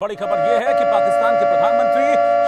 बड़ी खबर यह है कि पाकिस्तान के प्रधानमंत्री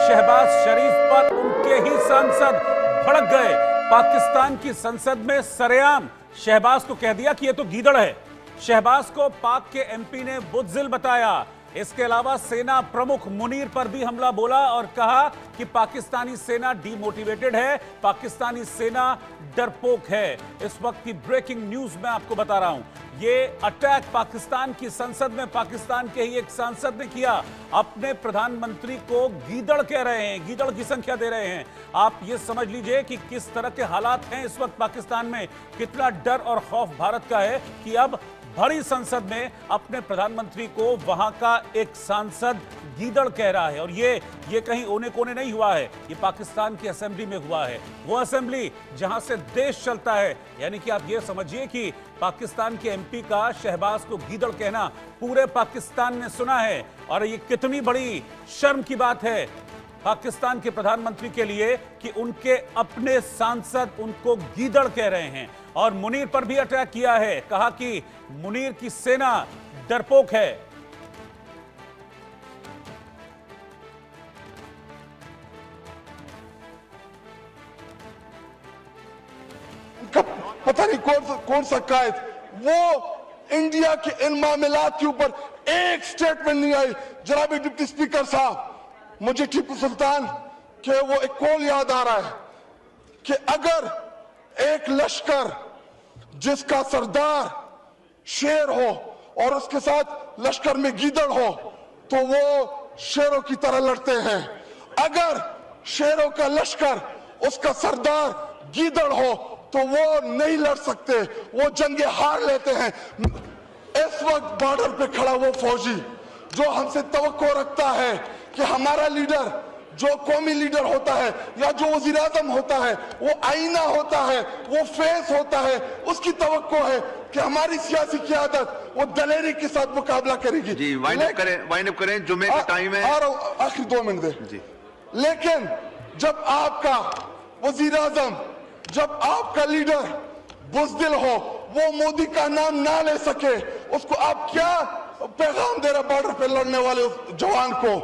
शहबाज शरीफ पर उनके ही सांसद भड़क गए। पाकिस्तान की संसद में सरेआम शहबाज को कह दिया कि यह तो गीदड़ है। शहबाज को पाक के एमपी ने बुज़दिल बताया। इसके अलावा सेना प्रमुख मुनीर पर भी हमला बोला और कहा कि पाकिस्तानी सेना डीमोटिवेटेड है, पाकिस्तानी सेना डरपोक है। इस वक्त की ब्रेकिंग न्यूज मैं आपको बता रहा हूं। ये अटैक पाकिस्तान की संसद में पाकिस्तान के ही एक सांसद ने किया। अपने प्रधानमंत्री को गीदड़ कह रहे हैं, गीदड़ की संख्या दे रहे हैं। आप ये समझ लीजिए कि किस तरह के हालात हैं इस वक्त पाकिस्तान में, कितना डर और खौफ भारत का है कि अब भरी संसद में अपने प्रधानमंत्री को वहां का एक सांसद गीदड़ कह रहा है। और ये कहीं ओने कोने नहीं हुआ है, ये पाकिस्तान की असेंबली में हुआ है, वो असेंबली जहां से देश चलता है। यानी कि आप ये समझिए कि पाकिस्तान के एमपी का शहबाज को गीदड़ कहना पूरे पाकिस्तान ने सुना है। और ये कितनी बड़ी शर्म की बात है पाकिस्तान के प्रधानमंत्री के लिए कि उनके अपने सांसद उनको गीदड़ कह रहे हैं। और मुनीर पर भी अटैक किया है, कहा कि मुनीर की सेना डरपोक है। उनका पता नहीं कौन सा कायद, वो इंडिया के इन मामलात के ऊपर एक स्टेटमेंट नहीं आई। जनाब डिप्टी स्पीकर साहब, मुझे टीपू सुल्तान के वो एक कॉल याद आ रहा है कि अगर एक लश्कर जिसका सरदार शेर हो और उसके साथ लश्कर में गीदड़ हो तो वो शेरों की तरह लड़ते हैं। अगर शेरों का लश्कर उसका सरदार गीदड़ हो तो वो नहीं लड़ सकते, वो जंगे हार लेते हैं। इस वक्त बॉर्डर पे खड़ा वो फौजी जो हमसे तवक्को रखता है कि हमारा लीडर, जो कौमी लीडर होता है या जो वजीर आजम होता है, वो आईना होता है, वो फेस होता है, उसकी तवक्को है कि हमारी सियासी क़यादत वो दलेरी के साथ मुकाबला करेगी। जी, वाइंड अप करें, जुम्मे का टाइम है। आखिरी 2 मिनट दे जी। लेकिन जब आपका वजीर आजम, जब आपका लीडर बुज़दिल हो, वो मोदी का नाम ना ले सके, उसको आप क्या पैगाम दे रहे बॉर्डर पे लड़ने वाले जवान को?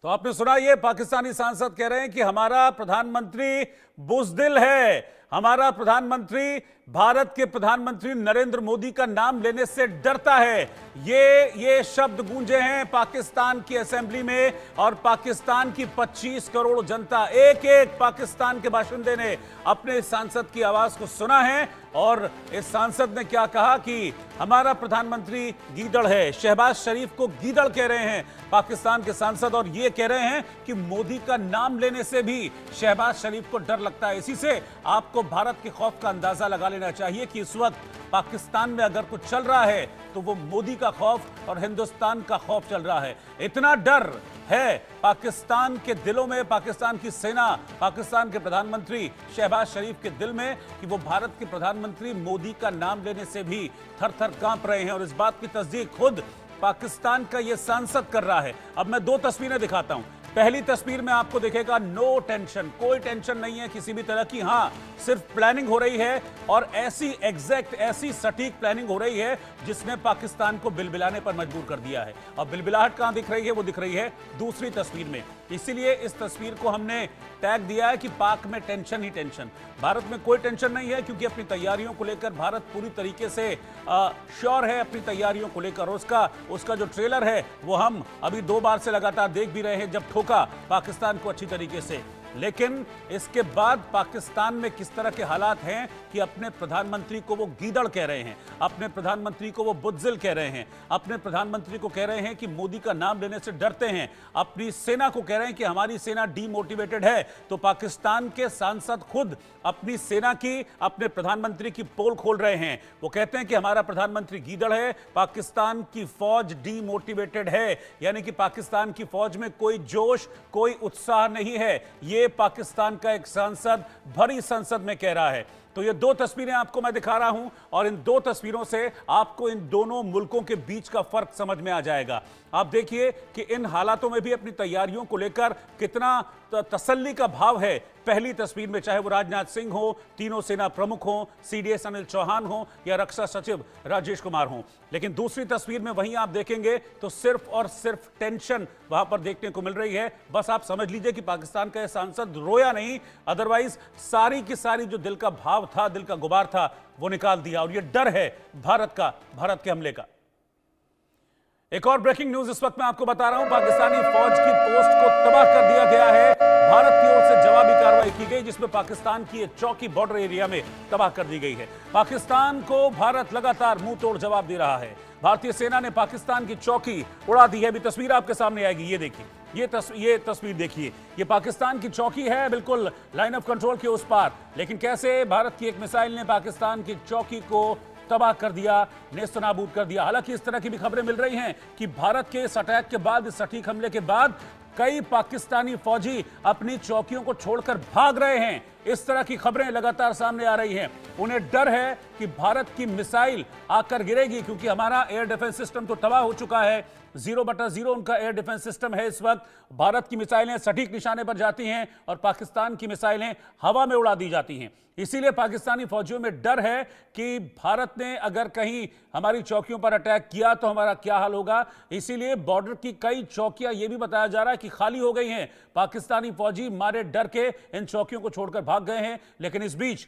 तो आपने सुना, ये पाकिस्तानी सांसद कह रहे हैं कि हमारा प्रधानमंत्री बुज़दिल है, हमारा प्रधानमंत्री भारत के प्रधानमंत्री नरेंद्र मोदी का नाम लेने से डरता है। ये शब्द गूंजे हैं पाकिस्तान की असेंबली में। और पाकिस्तान की 25 करोड़ जनता, एक एक पाकिस्तान के बाशिंदे ने अपने सांसद की आवाज को सुना है। और इस सांसद ने क्या कहा कि हमारा प्रधानमंत्री गीदड़ है। शहबाज शरीफ को गीदड़ कह रहे हैं पाकिस्तान के सांसद, और ये कह रहे हैं कि मोदी का नाम लेने से भी शहबाज शरीफ को डर लगता है। इसी से आपको भारत के खौफ का अंदाजा लगा लेना चाहिए कि इस वक्त पाकिस्तान में अगर कुछ चल रहा है तो वो मोदी का खौफ और हिंदुस्तान का खौफ चल रहा है। इतना डर है पाकिस्तान के दिलों में, पाकिस्तान की सेना, पाकिस्तान के प्रधानमंत्री शहबाज शरीफ के दिल में कि वो भारत के प्रधानमंत्री मोदी का नाम लेने से भी थर थर कांप रहे हैं। और इस बात की तस्दीक खुद पाकिस्तान का ये सांसद कर रहा है। अब मैं 2 तस्वीरें दिखाता हूं। पहली तस्वीर में आपको दिखेगा नो टेंशन, कोई टेंशन नहीं है किसी भी तरह की। हां, सिर्फ प्लानिंग हो रही है और ऐसी एग्जैक्ट, ऐसी सटीक प्लानिंग हो रही है जिसने पाकिस्तान को बिलबिलाने पर मजबूर कर दिया है। और बिलबिलाहट कहां दिख रही है? वो दिख रही है दूसरी तस्वीर में। इसीलिए इस तस्वीर को हमने टैग दिया है कि पाक में टेंशन ही टेंशन। भारत में कोई टेंशन नहीं है क्योंकि अपनी तैयारियों को लेकर भारत पूरी तरीके से श्योर है अपनी तैयारियों को लेकर। उसका जो ट्रेलर है वो हम अभी 2 बार से लगातार देख भी रहे हैं, जब ठोका पाकिस्तान को अच्छी तरीके से। लेकिन इसके बाद पाकिस्तान में किस तरह के हालात हैं कि अपने प्रधानमंत्री को वो गीदड़ कह रहे हैं, अपने प्रधानमंत्री को वो बुज़दिल कह रहे हैं, अपने प्रधानमंत्री को कह रहे हैं कि मोदी का नाम लेने से डरते हैं, अपनी सेना को कह रहे हैं कि हमारी सेना डीमोटिवेटेड है। तो पाकिस्तान के सांसद खुद अपनी सेना की, अपने प्रधानमंत्री की पोल खोल रहे हैं। वो कहते हैं कि हमारा प्रधानमंत्री गीदड़ है, पाकिस्तान की फौज डीमोटिवेटेड है, यानी कि पाकिस्तान की फौज में कोई जोश, कोई उत्साह नहीं है। ये पाकिस्तान का एक सांसद भरी संसद में कह रहा है। तो ये 2 तस्वीरें आपको मैं दिखा रहा हूं और इन 2 तस्वीरों से आपको इन दोनों मुल्कों के बीच का फर्क समझ में आ जाएगा। आप देखिए कि इन हालातों में भी अपनी तैयारियों को लेकर कितना तसल्ली का भाव है पहली तस्वीर में, चाहे वो राजनाथ सिंह हो, तीनों सेना प्रमुख हो, सीडीएस अनिल चौहान हो या रक्षा सचिव राजेश कुमार हो। लेकिन दूसरी तस्वीर में वहीं आप देखेंगे तो सिर्फ और सिर्फ टेंशन वहां पर देखने को मिल रही है। बस आप समझ लीजिए कि पाकिस्तान का यह सांसद रोया नहीं, अदरवाइज सारी की सारी जो दिल का भाव था, दिल का गुबार था, वो निकाल दिया। और यह डर है भारत के हमले का। एक और ब्रेकिंग न्यूज इस वक्त मैं आपको बता रहा हूं, पाकिस्तानी फौज की पोस्ट को तबाह कर दिया गया है। भारत की ओर से जवाबी कार्रवाई की गई, जिसमें पाकिस्तान की एक चौकी बॉर्डर एरिया में तबाह कर दी गई है। पाकिस्तान को भारत लगातार मुंह तोड़ जवाब दे रहा है। भारतीय सेना ने पाकिस्तान की चौकी उड़ा दी है। अभी तस्वीर आपके सामने आएगी, ये देखिए, ये तस्वीर देखिए, ये पाकिस्तान की चौकी है, बिल्कुल लाइन ऑफ कंट्रोल के उस पार। लेकिन कैसे भारत की एक मिसाइल ने पाकिस्तान की चौकी को तबाह कर दिया, नेस्तनाबूद कर दिया। हालांकि इस तरह की भी खबरें मिल रही हैं कि भारत के इस अटैक के बाद, इस सटीक हमले के बाद कई पाकिस्तानी फौजी अपनी चौकियों को छोड़कर भाग रहे हैं। इस तरह की खबरें लगातार सामने आ रही हैं। उन्हें डर है कि भारत की मिसाइल आकर गिरेगी, क्योंकि हमारा एयर डिफेंस सिस्टम तो तबाह हो चुका है। 0/0 उनका एयर डिफेंस सिस्टम है इस वक्त। भारत की मिसाइलें सटीक निशाने पर जाती हैं और पाकिस्तान की मिसाइलें हवा में उड़ा दी जाती हैं। इसीलिए पाकिस्तानी फौजियों में डर है कि भारत ने अगर कहीं हमारी चौकियों पर अटैक किया तो हमारा क्या हाल होगा। इसीलिए बॉर्डर की कई चौकियां, यह भी बताया जा रहा है कि खाली हो गई हैं। पाकिस्तानी फौजी मारे डर के इन चौकियों को छोड़कर भाग गए हैं। लेकिन इस बीच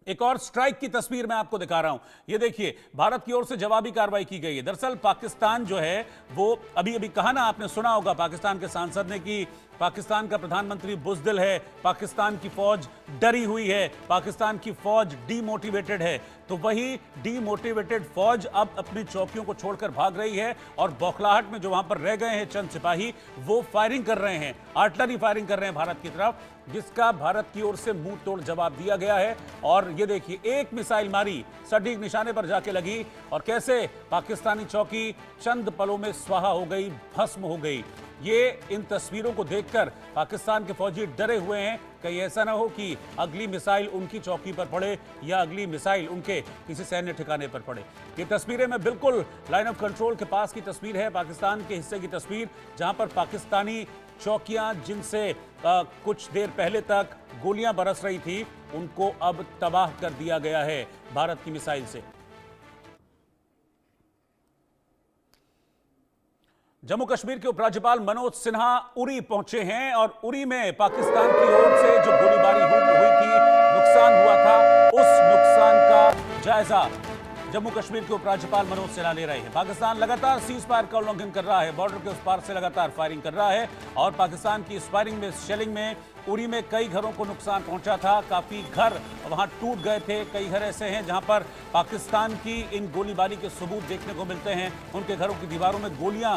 एक और स्ट्राइक की तस्वीर मैं आपको दिखा रहा हूं। ये देखिए, भारत की ओर से जवाबी कार्रवाई की गई है। दरअसल पाकिस्तान जो है वो अभी कहा ना, आपने सुना होगा पाकिस्तान के सांसद ने कि पाकिस्तान का प्रधानमंत्री बुज़दिल है, पाकिस्तान की फौज डरी हुई है, पाकिस्तान की फौज डीमोटिवेटेड है। तो वही डीमोटिवेटेड फौज अब अपनी चौकियों को छोड़कर भाग रही है और बौखलाहट में जो वहां पर रह गए हैं चंद सिपाही, वो फायरिंग कर रहे हैं, आर्टिलरी फायरिंग कर रहे हैं भारत की तरफ, जिसका भारत की ओर से मुंह तोड़ जवाब दिया गया है। और ये देखिए, एक मिसाइल मारी, सटीक निशाने पर जाके लगी और कैसे पाकिस्तानी चौकी चंद पलों में स्वाहा हो गई, भस्म हो गई। ये इन तस्वीरों को देखकर पाकिस्तान के फौजी डरे हुए हैं, कहीं ऐसा ना हो कि अगली मिसाइल उनकी चौकी पर पड़े या अगली मिसाइल उनके किसी सैन्य ठिकाने पर पड़े। ये तस्वीरें मैं बिल्कुल लाइन ऑफ कंट्रोल के पास की तस्वीर है, पाकिस्तान के हिस्से की तस्वीर, जहां पर पाकिस्तानी चौकियां जिनसे कुछ देर पहले तक गोलियां बरस रही थी, उनको अब तबाह कर दिया गया है भारत की मिसाइल से। जम्मू कश्मीर के उपराज्यपाल मनोज सिन्हा उरी पहुंचे हैं और उरी में पाकिस्तान की ओर से जो गोलीबारी हुई थी, नुकसान हुआ था, उस नुकसान का जायजा जम्मू कश्मीर के उपराज्यपाल मनोज सिन्हा ले रहे हैं। पाकिस्तान लगातार सीज फायर का उल्लंघन कर रहा है, बॉर्डर के उस पार से लगातार फायरिंग कर रहा है और पाकिस्तान की इस फायरिंग में, शेलिंग में उरी में कई घरों को नुकसान पहुंचा था। काफी घर वहां टूट गए थे। कई घर ऐसे हैं जहां पर पाकिस्तान की इन गोलीबारी के सबूत देखने को मिलते हैं। उनके घरों की दीवारों में गोलियां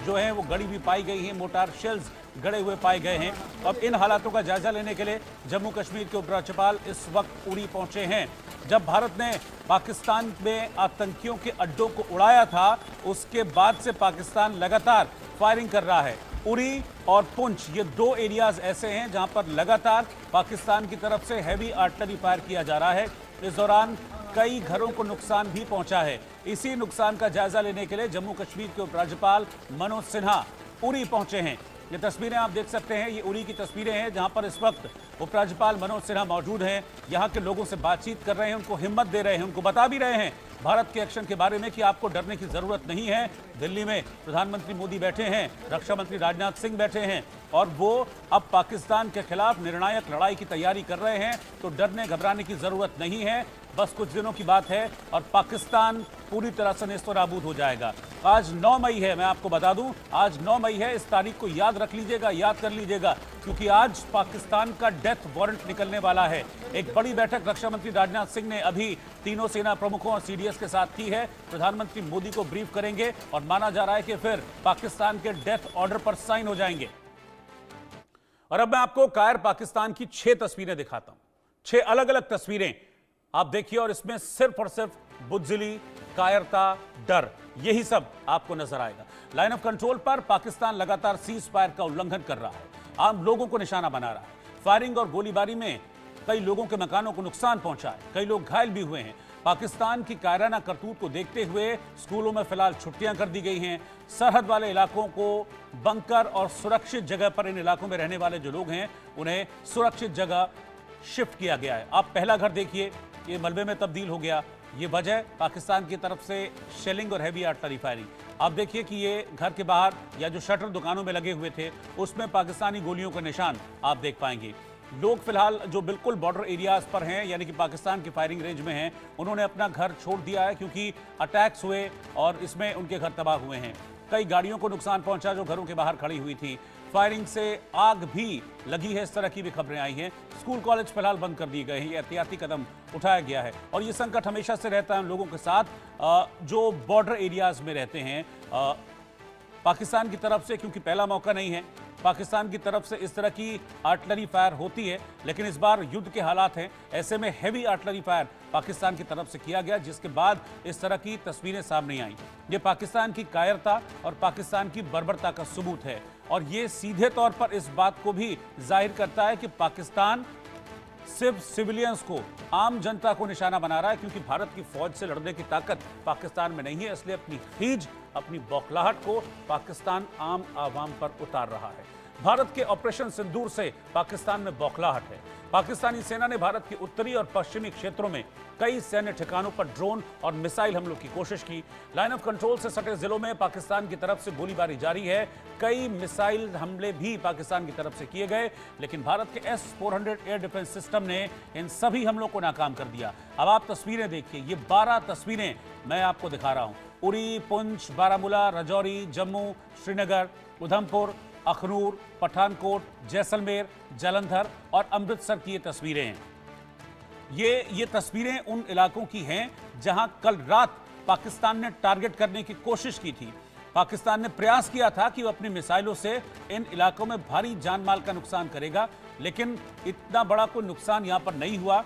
जो हैं वो गड़ी हुई पाई गई हैं, मोटार शेल्स गड़े हुए पाए गए हैं। अब इन हालातों का जायजा लेने के लिए जम्मू कश्मीर के उपराज्यपाल इस वक्त उरी पहुंचे हैं। जब भारत ने पाकिस्तान में आतंकियों के अड्डों को उड़ाया था, उसके बाद से पाकिस्तान लगातार फायरिंग कर रहा है। उरी और पुंछ, ये दो एरियाज ऐसे हैं जहां पर लगातार पाकिस्तान की तरफ से हैवी आर्टिलरी फायर किया जा रहा है। इस दौरान कई घरों को नुकसान भी पहुंचा है। इसी नुकसान का जायजा लेने के लिए जम्मू कश्मीर के उपराज्यपाल मनोज सिन्हा उरी पहुंचे हैं। ये तस्वीरें आप देख सकते हैं, ये उरी की तस्वीरें हैं जहां पर इस वक्त उपराज्यपाल मनोज सिन्हा मौजूद हैं। यहां के लोगों से बातचीत कर रहे हैं, उनको हिम्मत दे रहे हैं, उनको बता भी रहे हैं भारत के एक्शन के बारे में कि आपको डरने की जरूरत नहीं है। दिल्ली में प्रधानमंत्री मोदी बैठे हैं, रक्षा मंत्री राजनाथ सिंह बैठे हैं और वो अब पाकिस्तान के खिलाफ निर्णायक लड़ाई की तैयारी कर रहे हैं। तो डरने घबराने की जरूरत नहीं है, बस कुछ दिनों की बात है और पाकिस्तान पूरी तरह से नेस्तनाबूद हो जाएगा। आज 9 मई है, मैं आपको बता दूं, आज 9 मई है। इस तारीख को याद रख लीजिएगा, याद कर लीजिएगा, क्योंकि आज पाकिस्तान का डेथ वारंट निकलने वाला है। एक बड़ी बैठक रक्षा मंत्री राजनाथ सिंह ने अभी तीनों सेना प्रमुखों और सीडीएस के साथ की है। प्रधानमंत्री मोदी को ब्रीफ करेंगे और माना जा रहा है कि फिर पाकिस्तान के डेथ ऑर्डर पर साइन हो जाएंगे। और अब मैं आपको कायर पाकिस्तान की 6 तस्वीरें दिखाता हूं, 6 अलग अलग तस्वीरें आप देखिए और इसमें सिर्फ और सिर्फ बुज़दिली, कायरता, डर, यही सब आपको नजर आएगा। लाइन ऑफ कंट्रोल पर पाकिस्तान लगातार सीज फायर का उल्लंघन कर रहा है, आम लोगों को निशाना बना रहा है। फायरिंग और गोलीबारी में कई लोगों के मकानों को नुकसान पहुंचा है, कई लोग घायल भी हुए हैं। पाकिस्तान की कायराना करतूत को देखते हुए स्कूलों में फिलहाल छुट्टियां कर दी गई हैं। सरहद वाले इलाकों को बंकर और सुरक्षित जगह पर, इन इलाकों में रहने वाले जो लोग हैं उन्हें सुरक्षित जगह शिफ्ट किया गया है। आप पहला घर देखिए, ये मलबे में तब्दील हो गया। ये वजह पाकिस्तान की तरफ से शेलिंग और हैवी आर्टिलरी फायरिंग। आप देखिए कि ये घर के बाहर या जो शटर दुकानों में लगे हुए थे उसमें पाकिस्तानी गोलियों का निशान आप देख पाएंगे। लोग फिलहाल जो बिल्कुल बॉर्डर एरियाज पर हैं, यानी कि पाकिस्तान की फायरिंग रेंज में हैं, उन्होंने अपना घर छोड़ दिया है क्योंकि अटैक्स हुए और इसमें उनके घर तबाह हुए हैं। कई गाड़ियों को नुकसान पहुंचा जो घरों के बाहर खड़ी हुई थी। फायरिंग से आग भी लगी है, इस तरह की भी खबरें आई हैं। स्कूल कॉलेज फिलहाल बंद कर दिए गए हैं, ये एहतियाती कदम उठाया गया है। और ये संकट हमेशा से रहता है उन लोगों के साथ जो बॉर्डर एरियाज में रहते हैं। पाकिस्तान की तरफ से क्योंकि पहला मौका नहीं है, पाकिस्तान की तरफ से इस तरह की आर्टिलरी फायर होती है, लेकिन इस बार युद्ध के हालात हैं, ऐसे में हैवी आर्टिलरी फायर पाकिस्तान की तरफ से किया गया, जिसके बाद इस तरह की तस्वीरें सामने आईं। ये पाकिस्तान की कायरता और पाकिस्तान की बर्बरता का सबूत है और ये सीधे तौर पर इस बात को भी जाहिर करता है कि पाकिस्तान सिर्फ सिविलियंस को, आम जनता को निशाना बना रहा है, क्योंकि भारत की फौज से लड़ने की ताकत पाकिस्तान में नहीं है। इसलिए अपनी खीज, अपनी बौखलाहट को पाकिस्तान आम आवाम पर उतार रहा है। भारत के ऑपरेशन सिंदूर से पाकिस्तान में बौखलाहट है। पाकिस्तानी सेना ने भारत के उत्तरी और पश्चिमी क्षेत्रों में कई सैन्य ठिकानों पर ड्रोन और मिसाइल हमलों की कोशिश की। लाइन ऑफ कंट्रोल से सटे जिलों में पाकिस्तान की तरफ से गोलीबारी जारी है। कई मिसाइल हमले भी पाकिस्तान की तरफ से किए गए, लेकिन भारत के S-400 एयर डिफेंस सिस्टम ने इन सभी हमलों को नाकाम कर दिया। अब आप तस्वीरें देखिए, ये 12 तस्वीरें मैं आपको दिखा रहा हूं। उरी, पुंछ, बारामूला, राजौरी, जम्मू, श्रीनगर, उधमपुर, अखनूर, पठानकोट, जैसलमेर, जालंधर और अमृतसर की ये तस्वीरें हैं। ये तस्वीरें उन इलाकों की हैं जहां कल रात पाकिस्तान ने टारगेट करने की कोशिश की थी। पाकिस्तान ने प्रयास किया था कि वो अपनी मिसाइलों से इन इलाकों में भारी जान माल का नुकसान करेगा, लेकिन इतना बड़ा कोई नुकसान यहां पर नहीं हुआ।